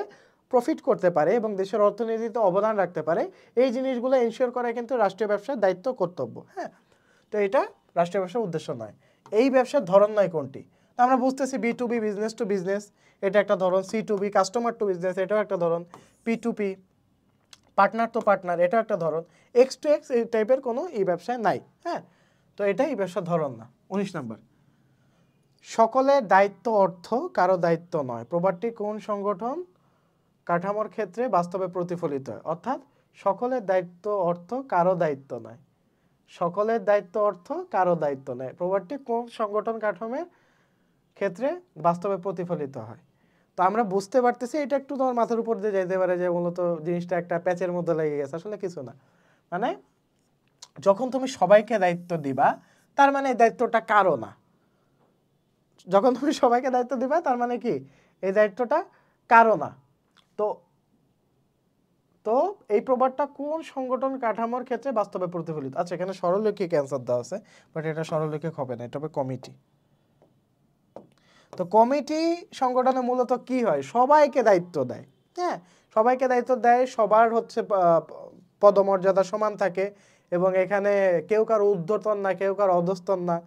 প্রফিট করতে পারে এবং দেশের অর্থনীতিতে অবদান রাখতে পারে, এই জিনিসগুলো এনশিওর করা কিন্তু রাষ্ট্রীয় ব্যবসার দায়িত্ব, কর্তব্য। হ্যাঁ, তো এটা রাষ্ট্রীয় ব্যবসার উদ্দেশ্য নয়। এই ব্যবসার ধরন নয় কোনটি? আমরা বুঝতেছি B2B, বিজনেস টু বিজনেস, এটা একটা ধরন, C2B, কাস্টমার টু বিজনেস, এটাও একটা ধরন, P2P, পার্টনার তো পার্টনার, এটা একটা ধরন, এক্স টু এক্স এই টাইপের কোনো এই ব্যবসায় নাই। হ্যাঁ, তো এটা এই ব্যবসার ধরন না। 19 নম্বর, সকলের দায়িত্ব অর্থ কারো দায়িত্ব নয়, প্রবাদটি কোন সংগঠন কাঠামোর ক্ষেত্রে বাস্তবে প্রতিফলিত হয়? অর্থাৎ সকলের দায়িত্ব অর্থ কারো দায়িত্ব নয়, সকলের দায়িত্ব অর্থ কারো দায়িত্ব নয়, প্রবাদটি কোন সংগঠন কাঠামোর ক্ষেত্রে বাস্তবে প্রতিফলিত হয়? তো আমরা বুঝতে পারতেছি এটা একটু তোমার মাথার উপর দিয়ে যাইতে পারে যে মূলত জিনিসটা একটা প্যাচের মধ্যে লেগে গেছে, আসলে কিছু না। মানে যখন তুমি সবাইকে দায়িত্ব দিবা তার মানে এই দায়িত্বটা কারো না, যখন তুমি সবাইকে দায়িত্ব দিবা তার মানে কি এই দায়িত্বটা কারো না। তো তো এই প্রবাদটা কোন সংগঠন কাঠামোর ক্ষেত্রে বাস্তবে প্রতিফলিত? আচ্ছা এখানে সরলরৈখিক অ্যান্সার দেওয়া আছে, বাট এটা সরলরৈখিক হবে না, এটা হবে কমিটি। তো কমিটি সংগঠনে মূলত কি হয়, সবাইকে দায়িত্ব দেয়। হ্যাঁ, সবাইকে দায়িত্ব দেয়, সবার হচ্ছে পদমর্যাদা সমান থাকে এবং এখানে কেউ কারো ঊর্ধ্বতন না, কেউ কারো অধস্তন না,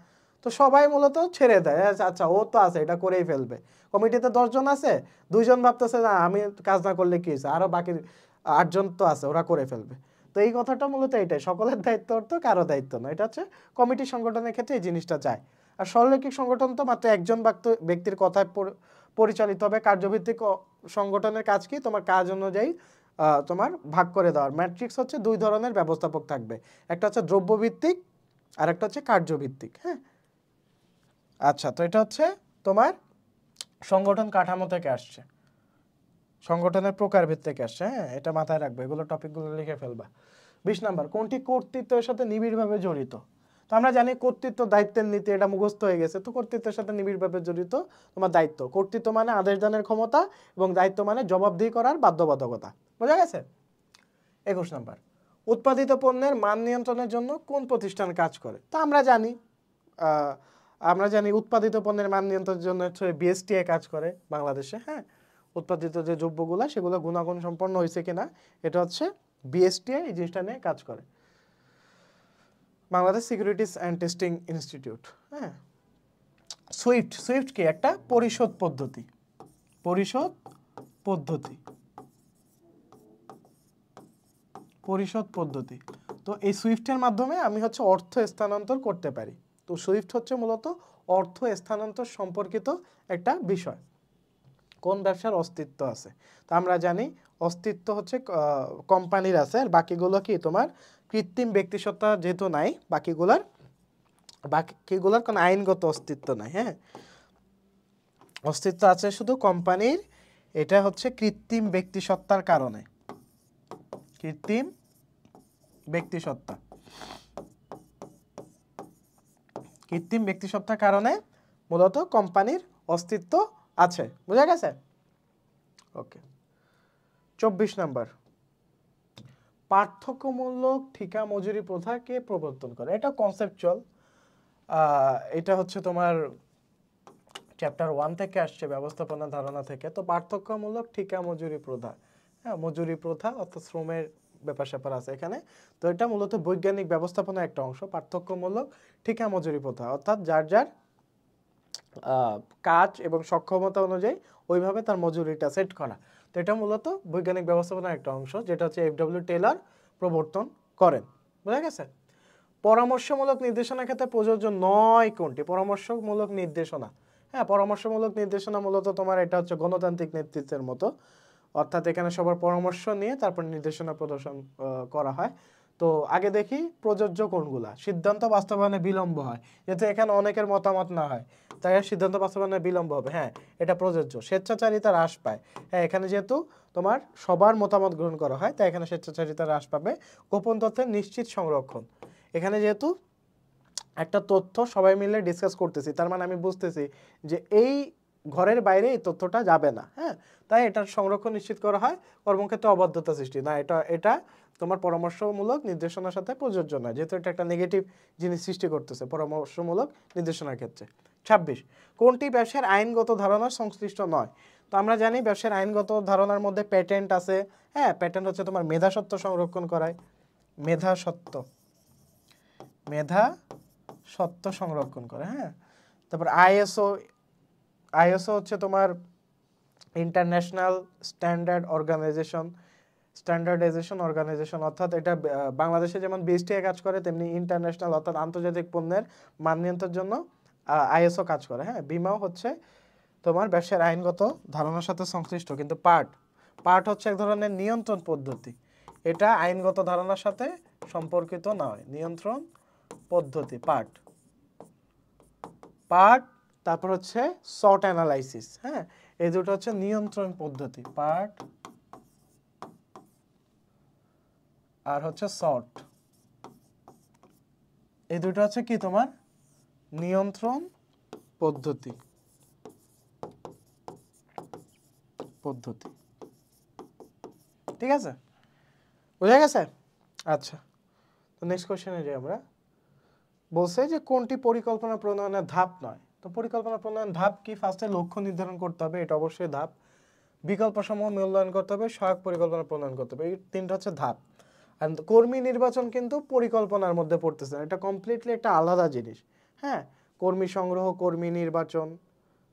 তো সবাই মূলত ছেড়ে দেয়, আচ্ছা ও তো আছে এটা করেই ফেলবে। কমিটিতে 10 জন আছে, 2 জন ভাবতেছে না আমি কাজ না করলে কি হয়েছে, আরো বাকি 8 জন তো আছে ওরা করে ফেলবে। তো এই কথাটা মূলত এটাই, সকলের দায়িত্ব অর্থ কারো দায়িত্ব নয়, এটা হচ্ছে কমিটি সংগঠনের ক্ষেত্রে এই জিনিসটা যায়। আর সরলরৈখিক সংগঠন তো মাত্র একজন ব্যক্তির কথায় পরিচালিত হবে। কার্যভিত্তিক সংগঠনের কাজ কি, তোমার কাজ অনুযায়ী তোমার ভাগ করে দেওয়ার। ম্যাট্রিক্স হচ্ছে 2 ধরনের ব্যবস্থাপক থাকবে, একটা হচ্ছে দ্রব্যভিত্তিক আর একটা হচ্ছে কার্যভিত্তিক। হ্যাঁ, আচ্ছা তো এটা হচ্ছে তোমার সংগঠন কাঠামো থেকে আসছে, সংগঠনের প্রকারভেদ থেকে আসছে। হ্যাঁ, এটা মাথায় রাখবে, এগুলো টপিকগুলো লিখে ফেলবা। 20 নাম্বার, কোনটি কর্তৃত্বের সাথে নিবিড়ভাবে জড়িত? তো আমরা জানি কর্তৃত্ব দায়িত্বের নীতি, এটা মুখস্থ হয়ে গেছে। তো কর্তৃত্বের সাথে নিবিড়ভাবে জড়িত তোমার দায়িত্ব। কর্তৃত্ব মানে আদেশ দানের ক্ষমতা এবং দায়িত্ব মানে জবাবদিহি করার বাধ্যবাধকতা। বোঝা গেছে? 21 নাম্বার, উৎপাদিত পণ্যের মান নিয়ন্ত্রণের জন্য কোন প্রতিষ্ঠান কাজ করে? তো আমরা জানি উৎপাদিত পণ্যের মান নিয়ন্ত্রণের জন্য হচ্ছে BSTI কাজ করে বাংলাদেশে। হ্যাঁ, উৎপাদিত যে দ্রব্যগুলো সেগুলো গুণাগুণ সম্পন্ন হয়েছে কিনা এটা হচ্ছে BSTI এই জিনিসটা নিয়ে কাজ করে, Bangladesh securities and testing institute. হ্যাঁ, সুইফট কি একটা পরিশোধ পদ্ধতি, পরিশোধ পদ্ধতি, পরিশোধ পদ্ধতি। তো এই সুইফটের মাধ্যমে আমি হচ্ছে অর্থ স্থানান্তর করতে পারি। তো সুইফট হচ্ছে মূলত অর্থ স্থানান্তর সম্পর্কিত একটা বিষয়। কোন ব্যবসার অস্তিত্ব আছে? তো আমরা জানি অস্তিত্ব হচ্ছে কোম্পানির আছে, আর বাকিগুলো কি তোমার কৃত্রিম ব্যক্তিসত্তা যেহেতু নাই, বাকিগুলোর কোনো আইনগত অস্তিত্ব নাই। হ্যাঁ, অস্তিত্ব আছে শুধু কোম্পানির, এটা হচ্ছে কৃত্রিম ব্যক্তিসত্তার কারণে। কৃত্রিম ব্যক্তিসত্তা, কৃত্রিম ব্যক্তিসত্তার কারণে মূলত কোম্পানির অস্তিত্ব আছে। বুঝা গেছে? ওকে। 24 নাম্বার, পার্থক্যমূলক ঠিকা মজুরি প্রথা কে প্রবর্তন করে? এটা কনসেপচুয়াল, এটা হচ্ছে তোমার চ্যাপ্টার 1 থেকে আসছে, ব্যবস্থাপনা ধারণা থেকে। তো পার্থক্যমূলক ঠিকা মজুরি প্রথা, হ্যাঁ, মজুরি প্রথা অর্থাৎ শ্রমের ব্যাপার স্যাপার আছে এখানে। তো এটা মূলত বৈজ্ঞানিক ব্যবস্থাপনার একটা অংশ। পার্থক্যমূলক ঠিকা মজুরি প্রথা অর্থাৎ যার যার কাজ এবং সক্ষমতা অনুযায়ী ওইভাবে তার মজুরিটা সেট করা। তো এটা মূলত বৈজ্ঞানিক ব্যবস্থাপনার একটা অংশ, যেটা হচ্ছে এফডব্লিউ টেলর প্রবর্তন করেন। বুঝা গেছে? পরামর্শমূলক নির্দেশনার ক্ষেত্রে প্রযোজ্য নয় কোনটি? পরামর্শমূলক নির্দেশনা, হ্যাঁ, পরামর্শমূলক নির্দেশনা মূলত তোমার এটা হচ্ছে গণতান্ত্রিক নেতৃত্বের মতো, অর্থাৎ এখানে সবার পরামর্শ নিয়ে তারপর নির্দেশনা প্রদর্শন করা হয়। তো আগে দেখি প্রযোজ্য কোনগুলা। সিদ্ধান্ত বাস্তবায়নে বিলম্ব হয়, যেহেতু এখানে অনেকের মতামত না হয় তাই সিদ্ধান্ত বাস্তবায়নে বিলম্ব হবে। হ্যাঁ, এটা প্রযোজ্য। স্বেচ্ছাচারিতা হ্রাস পায়, হ্যাঁ, এখানে যেহেতু তোমার সবার মতামত গ্রহণ করা হয় তাই এখানে স্বেচ্ছাচারিতা হ্রাস পাবে। গোপন তথ্যের নিশ্চিত সংরক্ষণ, এখানে যেহেতু একটা তথ্য সবাই মিলে ডিসকাস করতেছি, তার মানে আমি বুঝতেছি যে এই ঘরের বাইরে এই তথ্যটা যাবে না। হ্যাঁ, তাই এটার সংরক্ষণ নিশ্চিত করা হয়। কর্মক্ষেত্রে অবাধ্যতা সৃষ্টি না, এটা তোমার পরামর্শমূলক নির্দেশনার সাথে প্রযোজ্য না, যেহেতু এটা একটা নেগেটিভ জিনিস সৃষ্টি করতেছে পরামর্শমূলক নির্দেশনার ক্ষেত্রে। 26, কোনটি ব্যবসার আইনগত ধারণার সংশ্লিষ্ট নয়? তো আমরা জানি ব্যবসার আইনগত ধারণার মধ্যে প্যাটেন্ট আছে। হ্যাঁ, প্যাটেন্ট হচ্ছে তোমার মেধাসত্ত্ব সংরক্ষণ করায়, মেধাসত্ত্ব সংরক্ষণ করে। হ্যাঁ, তারপর আইএসও হচ্ছে তোমার ইন্টারন্যাশনাল স্ট্যান্ডার্ডাইজেশন অর্গানাইজেশন, অর্থাৎ এটা বাংলাদেশে যেমন বিএসটিআই কাজ করে তেমনি ইন্টারন্যাশনাল অর্থাৎ আন্তর্জাতিক পণ্যের মান নিয়ন্ত্রণের জন্য আইএসও কাজ করে। হ্যাঁ, বিমাও হচ্ছে তোমার ব্যবসার আইনগত ধারণার সাথে সংশ্লিষ্ট, কিন্তু পার্ট হচ্ছে এক ধরনের নিয়ন্ত্রণ পদ্ধতি, এটা আইনগত ধারণার সাথে সম্পর্কিত নয়। নিয়ন্ত্রণ পদ্ধতি পার্ট। তারপর হচ্ছে সর্ট অ্যানালাইসিস। হ্যাঁ, এই দুটো হচ্ছে নিয়ন্ত্রণ পদ্ধতি, পার্ট আর হচ্ছে সর্ট। এই দুটো হচ্ছে কি তোমার নিয়ন্ত্রণ পদ্ধতি। ঠিক আছে, বুঝা গেছে? আচ্ছা, তো নেক্সট কোশ্চেনে যাই আমরা। বলছে যে কোনটি পরিকল্পনা প্রণয়নের ধাপ নয়? তো পরিকল্পনা প্রণয়ন ধাপ কি? ফার্স্টে লক্ষ্য নির্ধারণ করতে হবে, এটা অবশ্যই ধাপ। বিকল্পসমূহ মূল্যায়ন করতে হবে, সহায়ক পরিকল্পনা প্রণয়ন করতে হবে, এই তিনটা হচ্ছে ধাপ। আর কর্মী নির্বাচন কিন্তু পরিকল্পনার মধ্যে পড়তেছে না, এটা কমপ্লিটলি একটা আলাদা জিনিস। হ্যাঁ, কর্মী সংগ্রহ, কর্মী নির্বাচন,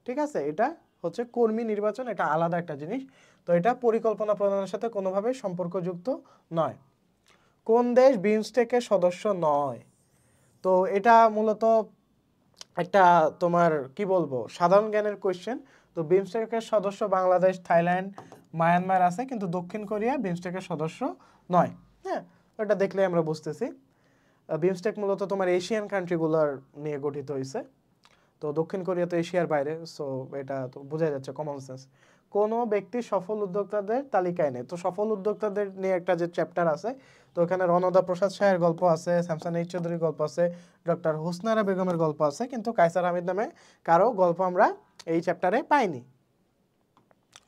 ঠিক আছে, এটা হচ্ছে কর্মী নির্বাচন, এটা আলাদা একটা জিনিস। তো এটা পরিকল্পনা প্রণয়নের সাথে কোনোভাবে সম্পর্কযুক্ত নয়। কোন দেশ বিমস্টেকের সদস্য নয়? তো এটা মূলত একটা তোমার কি বলবো সাধারণ জ্ঞানের কোয়েশ্চেন। তো বিমস্টেকের সদস্য বাংলাদেশ, থাইল্যান্ড, মায়ানমার আছে, কিন্তু দক্ষিণ কোরিয়া বিমস্টেকের সদস্য নয়। হ্যাঁ, এটা দেখলে আমরা বুঝতেছি বিমস্টেক মূলত তোমার এশিয়ান কান্ট্রিগুলোর নিয়ে গঠিত হয়েছে। তো দক্ষিণ কোরিয়া তো এশিয়ার বাইরে, সো এটা তো বোঝা যাচ্ছে কমন সেন্স। কোনো ব্যক্তি সফল উদ্যোক্তাদের তালিকায় নেই। তো সফল উদ্যোক্তাদের নিয়ে একটা যে চ্যাপ্টার আছে, তো এখানে রণদা প্রসাদ শাহের গল্প আছে, স্যামসান এইচ চৌধুরীর গল্প আছে, ডক্টর হুসনারা বেগমের গল্প আছে, কিন্তু কায়সার হামিদ নামে কারো গল্প আমরা এই চ্যাপ্টারে পাইনি।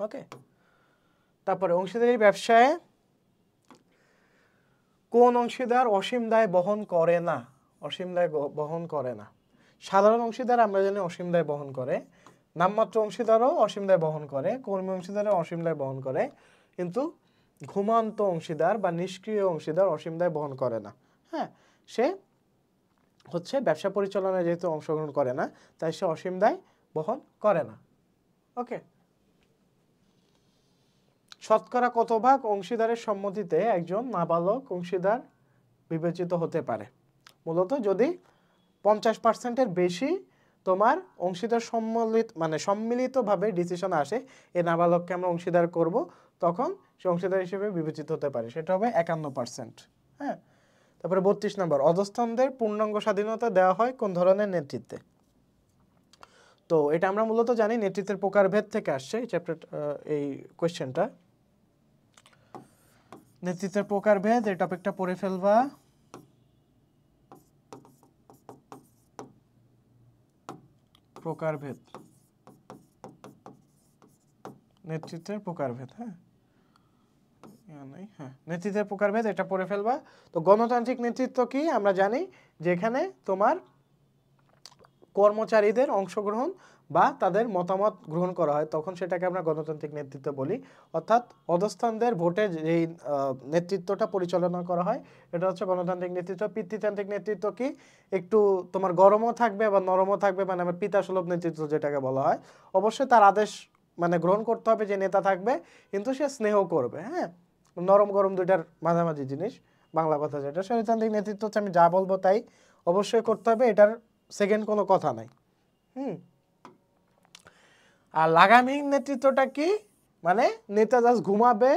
ওকে, তারপরে অংশীদারি ব্যবসায় কোন অংশীদার অসীম দায় বহন করে না? অসীম দায় বহন করে না। সাধারণ অংশীদার আমরা জানি অসীম দায় বহন করে, নামমাত্র অংশীদারও অসীম দায় বহন করে, কর্মী অংশীদারও অসীম দায় বহন করে, কিন্তু ঘুমান্ত অংশীদার বা নিষ্ক্রিয় অংশীদার অসীম দায় বহন করে না। হ্যাঁ, সে হচ্ছে ব্যবসা পরিচালনায় যেহেতু অংশগ্রহণ করে না তাই সে অসীম দায় বহন করে না। ওকে, শতকরা কত ভাগ অংশীদারের সম্মতিতে একজন নাবালক অংশীদার বিবেচিত হতে পারে? মূলত যদি 50%-এর বেশি তোমার অংশীদার সম্মিলিতভাবে ডিসিশন আসে এই নাবালককে আমরা অংশীদার করব, তখন সে অংশীদার হিসেবে বিবেচিত হতে পারে, সেটা হবে 51%। হ্যাঁ, তারপরে 32 নম্বর, অধস্তনদের পূর্ণাঙ্গ স্বাধীনতা দেওয়া হয় কোন ধরনের নেতৃত্বে? তো এটা আমরা মূলত জানি নেতৃত্বের প্রকারভেদ থেকে আসছে এই চ্যাপ্টার, এই কোয়েশ্চেনটা। নেতৃত্বের প্রকারভেদ এই টপিকটা পড়ে ফেলবা। প্রকারভেদ, নেতৃত্বের প্রকারভেদ। হ্যাঁ, নেতৃত্বের প্রকারভেদ এটা পড়ে ফেলবা। তো গণতান্ত্রিক নেতৃত্ব কি আমরা জানি, যেখানে তোমার কর্মচারীদের অংশগ্রহণ বা তাদের মতামত গ্রহণ করা হয়, তখন সেটাকে আমরা গণতান্ত্রিক নেতৃত্ব বলি। অর্থাৎ অধস্তনদের ভোটে যেই নেতৃত্বটা পরিচালনা করা হয় এটা হচ্ছে গণতান্ত্রিক নেতৃত্ব। পিতৃতান্ত্রিক নেতৃত্ব কি, একটু তোমার গরমও থাকবে বা নরমও থাকবে, মানে আমার পিতাসুলভ নেতৃত্ব যেটাকে বলা হয়। অবশ্যই তার আদেশ গ্রহণ করতে হবে যে নেতা থাকবে, কিন্তু সে স্নেহ করবে। হ্যাঁ, নরম গরম দুইটার মাঝামাঝি জিনিস, বাংলা কথা যেটা। স্বৈরতান্ত্রিক নেতৃত্ব হচ্ছে আমি যা বলবো তাই অবশ্যই করতে হবে, এটার সেকেন্ড কোনো কথা নাই। আর লাগামহীন নেতৃত্বটা কি, মানে নেতা জাস্ট ঘুমাবে,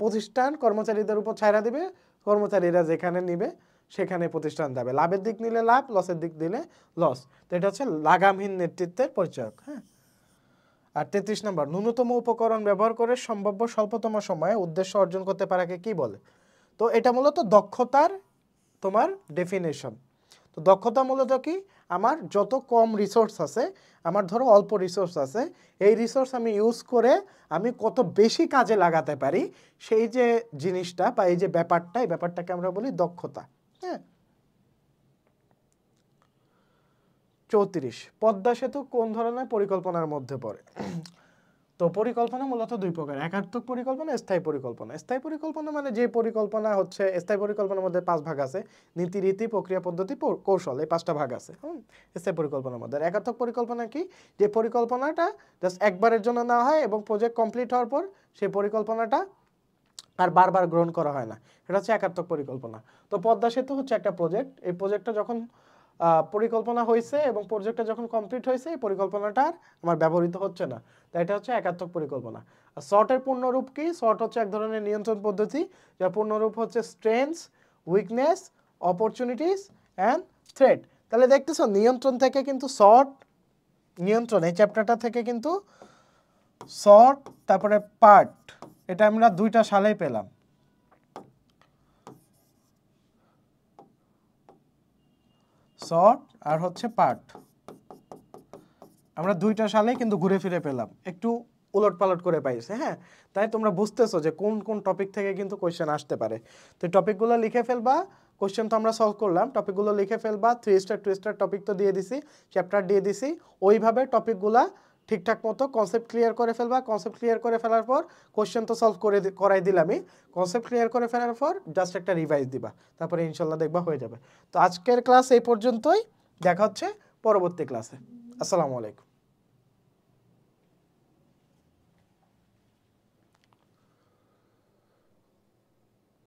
প্রতিষ্ঠান কর্মচারীদের উপর ছাইরা দিবে, কর্মচারীরা যেখানে নিবে সেখানে প্রতিষ্ঠান যাবে, লাভের দিক নিলে লাভ, লসের দিক দিলে লস। তো এটা হচ্ছে লাগামহীন নেতৃত্বের পরিচয়ক। হ্যাঁ, আর 33 নম্বর, ন্যূনতম উপকরণ ব্যবহার করে সম্ভাব্য স্বল্পতম সময়ে উদ্দেশ্য অর্জন করতে পারাকে কি বলে? তো এটা মূলত দক্ষতার তোমার ডেফিনেশন। তো দক্ষতা মূলত কি, আমার যত কম রিসোর্স আছে, আমার ধরো অল্প রিসোর্স আছে, এই রিসোর্স আমি ইউজ করে আমি কত বেশি কাজে লাগাতে পারি, সেই যে জিনিসটা বা এই যে ব্যাপারটা, এই ব্যাপারটাকে আমরা বলি দক্ষতা। হ্যাঁ, 34, পদ্মা সেতু কোন ধরনের পরিকল্পনার মধ্যে পড়ে? তো পরিকল্পনা মূলত দুই প্রকার, একাত্মক পরিকল্পনা, স্থায়ী পরিকল্পনা। স্থায়ী পরিকল্পনা মানে যে পরিকল্পনা হচ্ছে, স্থায়ী পরিকল্পনার মধ্যে 5 ভাগ আছে, নীতি, রীতি, প্রক্রিয়া, পদ্ধতি, কৌশল, এই 5টা ভাগ আছে স্থায়ী পরিকল্পনার মধ্যে। একাত্মক পরিকল্পনা কি, যে পরিকল্পনাটা জাস্ট একবারের জন্য নেওয়া হয় এবং প্রজেক্ট কমপ্লিট হওয়ার পর সেই পরিকল্পনাটা আর বারবার গ্রহণ করা হয় না, এটা হচ্ছে একাত্মক পরিকল্পনা। তো পদ্মা সেতু হচ্ছে একটা প্রজেক্ট, এই প্রজেক্টটা যখন পরিকল্পনা হয়েছে এবং প্রজেক্টটা যখন কমপ্লিট হয়েছে, এই পরিকল্পনাটা আমার ব্যবহৃত হচ্ছে না, তাই এটা হচ্ছে একাত্মক পরিকল্পনা। আর শর্টের পূর্ণরূপ কি, শর্ট হচ্ছে এক ধরনের নিয়ন্ত্রণ পদ্ধতি, যার পূর্ণরূপ হচ্ছে strengths, weakness, opportunities and threat. তাহলে দেখতেছো নিয়ন্ত্রণ থেকে কিন্তু শর্ট, নিয়ন্ত্রণ এই চ্যাপ্টারটা থেকে কিন্তু শর্ট, তারপরে পার্ট, এটা আমরা 2টা সালেই পেলাম। শর্ট আর হচ্ছে পার্ট, আমরা 2টা সালেই কিন্তু ঘুরে ফিরে পেলাম, একটু উলট পালট করে পাইছে। হ্যাঁ, তাই তোমরা বুঝতেছো যে কোন কোন টপিক থেকে কিন্তু কোয়েশ্চেন আসতে পারে। তো টপিকগুলো লিখে ফেলবা, কোয়েশ্চেন তো আমরা সলভ করলাম, টপিকগুলো লিখে ফেলবা। 3 স্টার 2 স্টার টপিক তো দিয়ে দিছি, চ্যাপ্টার দিয়ে দিছি, ওইভাবে টপিকগুলা ঠিকঠাক মতো কনসেপ্ট ক্লিয়ার করে ফেলবা। কনসেপ্ট ক্লিয়ার করে ফেলার পর কোয়েশ্চেন তো সলভ করাই দিলামই, কনসেপ্ট ক্লিয়ার করে ফেলার পর জাস্ট একটা রিভাইজ দিবা, তারপরে ইনশাল্লাহ দেখবা হয়ে যাবে। তো আজকের ক্লাস এই পর্যন্তই, দেখা হচ্ছে পরবর্তী ক্লাসে। আসসালামু আলাইকুম।